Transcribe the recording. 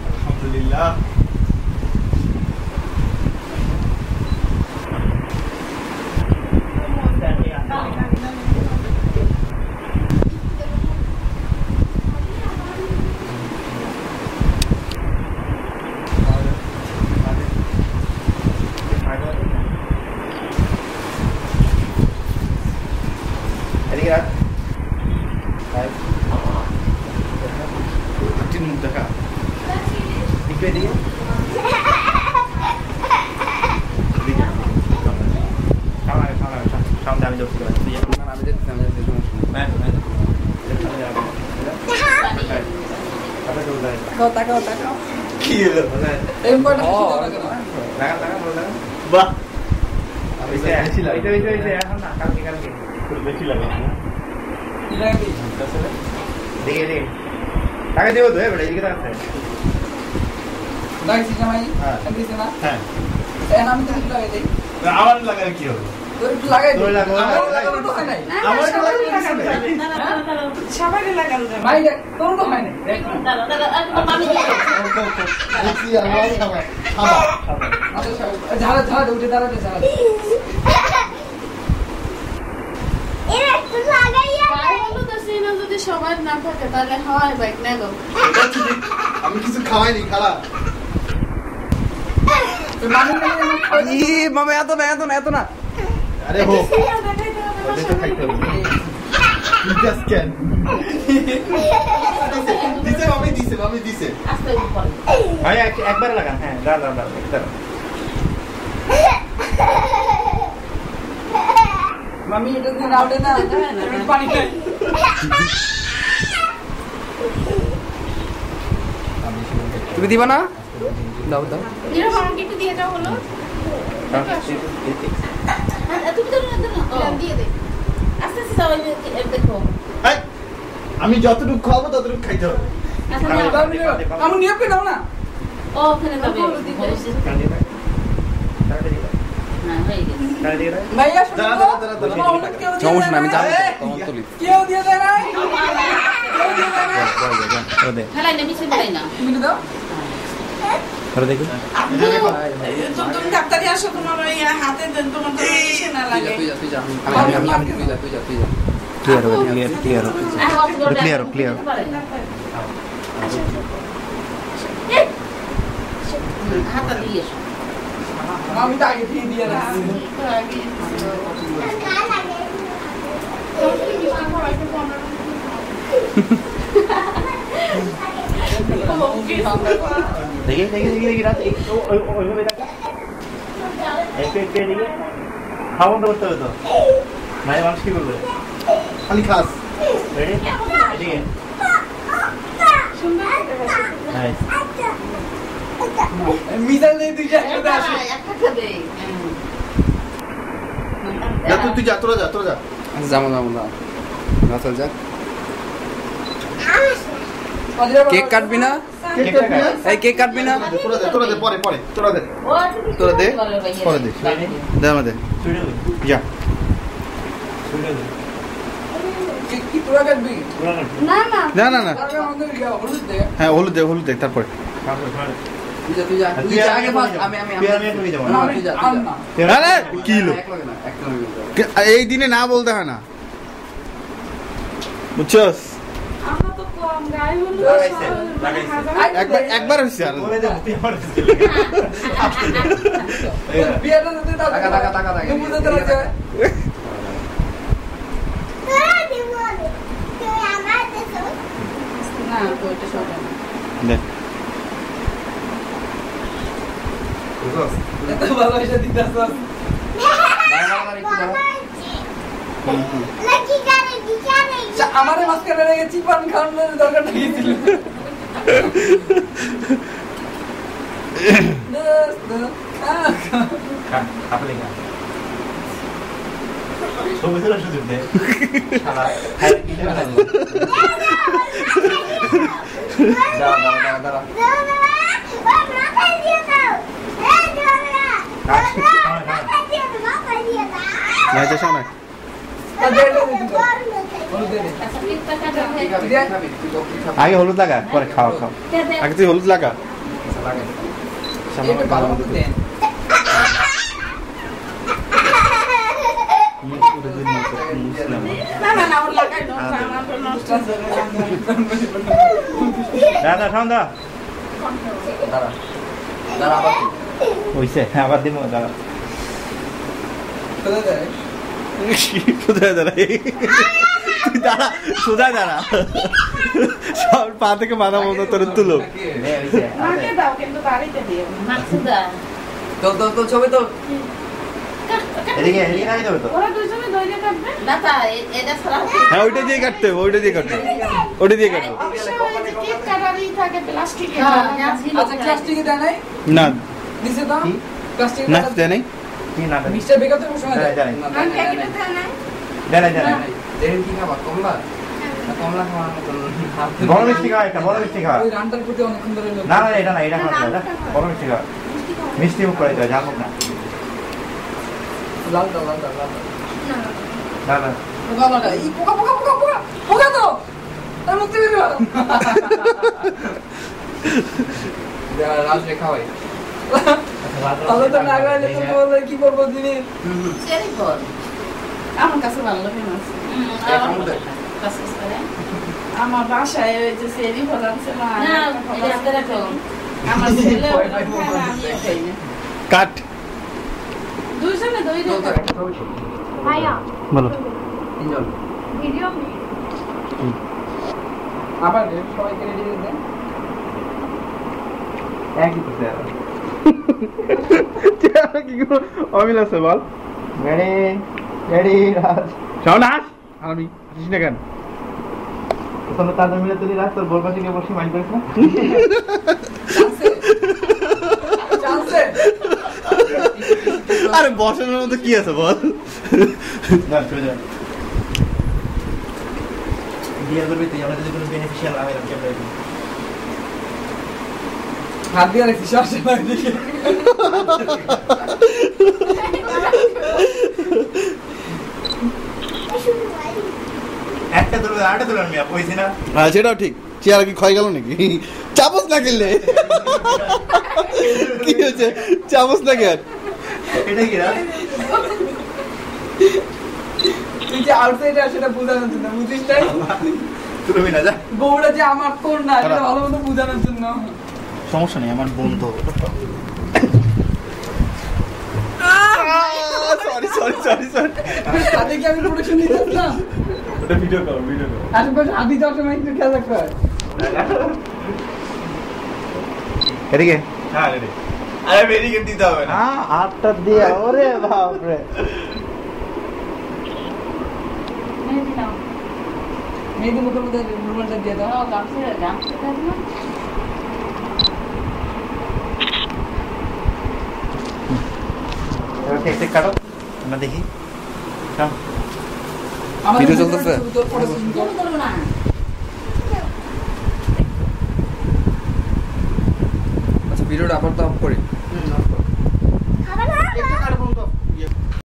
আলহামদুলিল্লাহ। আমার লাগালে কি হবে? সবার না থাকে তাহলে হয় বাইক না গো। আমি কিছু খাওয়াইনি, খারাপ। মামা এত না এত না এত না। আরে হো তো খাইতে হবে। জাস্ট ক্যান দিছে মামি দিছে। আস্তে উপরে ভাই একবার লাগান। হ্যাঁ দাঁড়া মামি এটা দিন আউটে না পানি খাই। তুমি দিবা না? দাও দাও। এর আমাকে একটু দিয়ে দাও হলো। তুমি তো না দিয়ে দে। আস্তে আস্তে সবাই দেখো। আমি যতটুকু খাবো ততটুকু খাইতে হবে। আমি নিয়ে পে দাও না। ও ওখানে যাবে। ভাইয়া সমস্যা না, আমি জানি তোমার তুলি। কেউ দিয়ে দেয় না। ফেলাই না, মিছে ফেলাই না। তুমি দাও। ধরো দেখি। তুমি ডাক্তারি আসো, তোমার ওই হাতে দেন, তোমার তো ইসে না লাগে। তুই যা তুই যা। ক্লিয়ার। হাতটা দিয়ে এসো। আমি তো আগে দিয়ে দিয়ে রাখছি। দেখি রাত ওইভাবে দেখা একটু এদিকে খাওয়া বন্ধ করতে হবে তো। ভাই মানুষ কি করবে? খালি খাস। রেডি? এদিকে মিসাইল নেই তুই যা একসাথে আসি। তুই যা, তোরা যা। যাবো না চল যা। কেক কাটবি না? এই কেক কাটবি না? তোরা দে পরে তোরা দে পরে দে আমাদের যা। কি তোরা কাটবি? না হ্যাঁ হলুদ দে তারপরে। তুই যা আগে ফার্স্ট। আমি তুই যা। আরে কি লো এই দিনে না বলতে হয় না, বুঝছস? একবার হয়েছে আর আমার মাঝখানে রেখে চিপান খাওয়ানোর দরকার নেই ছিল। কেকটা কাটা কি খাবি? কি খাবি? তুই বল কি খাবি? আগে হলুদ লাগা পরে খাওয়া খাও আগে তুই হলুদ লাগা লাগে। এটা ভালো মতো দেন। না ওর লাগাই দাও আমার তো নষ্ট হয়ে যাবে দাদা ঠান্ডা দাঁড়া। দাঁড়া আবার তুই। হইছে আবার দিব দাদা কোথায় যায়? কোথায় দাঁড়াই তুই দাঁড়া সোজা দাঁড়া সব পা থেকে মাথা মতো তোর তুলো মাকে দাও কিন্তু বাড়িতে দিও মাকসুদা তো ছবি তো এদিকে এদিকে নাই দেবে তো ওরা দুইজনে দইলে কাটবে দাদা এটা ছাড়া হ্যাঁ ওইটা দিয়ে কাটতে হবে ওইটা দিয়ে কাটতে হবে ওইটা দিয়ে কাটবো অবশ্য ওই যে কেক কাটারই থাকে প্লাস্টিকের আচ্ছা প্লাস্টিকে দেয় নাই? না দিছে তো? প্লাস্টিকে না দেয় দেয় নাই কি না দেবে মিস্টার বেকার তো সময় দেয়। জানি। না, আমি দেয় প্যাকেটে নাই। দেয় নাই জানাই জানাই দেন কি খাবা? কমলা? না, কমলা খাওয়ার মতন হাত ধরে- বড় মিষ্টি খাওয়া একটা বড় মিষ্টি খাওয়া ওই রানটার প্রতি অনেকক্ষণ ধরে লোক- না না এটা না এটা খাওয়া দাদা বড় মিষ্টি খাওয়া মিষ্টি মুখ করে দেওয়া যাবো না লালটা, লালটা, লালটা। দাদা পোকা লাগাই। এই পোকা, পোকা, পোকা, পোকা! পোকা তো! তার মুখ থেকে বের হও। দাঁড়া, রাজরে খাওয়াই। তাহলে তো না খাইলে তো বললে কি করবো দিনে? চেরি বল আমার কাছে ভালো লাগে না আমার বাসায় ওই যে সেরি ফলাচ্ছে না না এটা হাতে রাখো আমার ছেলে ভয় পাই, ভয় পাই। আমিও খাই না কাট দুইজনে দই তো দিয়ে তো একটা ছবি ছবি। বলো তিনজন। ভিডিও আবার সবাইকে রেডি করে দেন। একই তো স্যার কি অমিল আছে বল রেডি রেডি রাজ শোন আস আমি আসিস না কেন তোমরা তাদের মিলে তুই রাজ তোর বলবা থেকে বসে মাইন্ড করিস না চান্সে? চান্সে? আরে বসানোর মতো কি আছে বল না চলে যা বিয়ে করবি তুই আমরা যদি কোনো বেনিফিশিয়াল আমি ক্যামেরা হাত দিয়ে রাখছি শ্বাসে দিকে। একটা তুলবে আরেকটা তুলবেন মিয়া পয়সা না হ্যাঁ সেটাও ঠিক চেয়ার কি ক্ষয় গেল নাকি চামচ না খেললে কি হয়েছে চামচ না কেন এটা কি রাজ তুই যে আউটসাইডার সেটা বোঝানোর জন্য, বুঝিস তাই? তুলবি না যা বউটা যে আমার তোর না সেটা ভালো মতো বোঝানোর জন্য। সমস্যা নেই আমার বন্ধু সরি সরি সরি সরি তাতে কি আমি প্রোডাকশন নিতে না? ওটা ভিডিও করো ভিডিও করো আশেপাশে হাতি যাওয়ার সময় একটু খেয়াল রাখতে হয়। এদিকে হ্যাঁ রেডি আরে মেডিকেট দিতে হবে না হাতটা দিয়ে ওরে বাপরে মেহেদি নাও মেয়েদের মুখের মধ্যে রুমালটা দিয়ে দাও। ও গামছা গামছা দাও ওকে একটা কাটো আমরা দেখি হ্যাঁ আমার ভিডিও চলতেছে? তোর পরে শুন কর। তুমি করো না আচ্ছা ভিডিওটা আবার তো অফ করি। একটু কাটো।